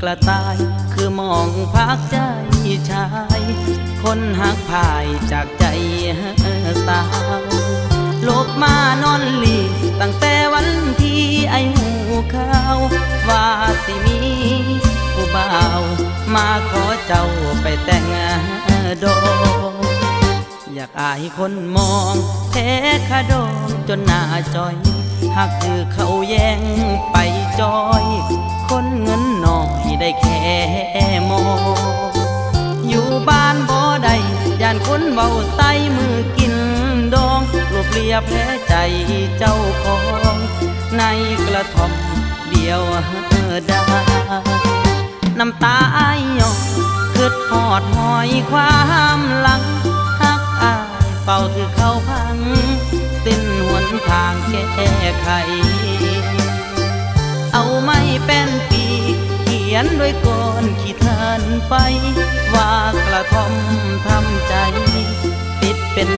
ระต่ายคือมองพักใจชายคนหักพายจากใจสาวลบมานอนลีตั้งแต่วันที่ไอหูข้าวว่าสิมีผู้บ่าวมาขอเจ้าไปแต่งดองอยากอายคนมองแท้ขะดองจนหน้าจอยหากคือเขาแย่งไปจอยคนเงินน้อยได้แค่มองอยู่บ้านบ่ได้ย่านคนเบาใส่มือกินดองรูปเรียบแพ้ใจเจ้าของในกระท่อมเดียวดาน้ำตาอ้ายหยอกคืดหอดหอยความหลังหักอายเป่าถือเข้าพังสิ้นหนทางแก้ไขเอาไม่เป็นปีเขียนด้วยก้อนขี้ทานไปว่ากระท่อมทำใจ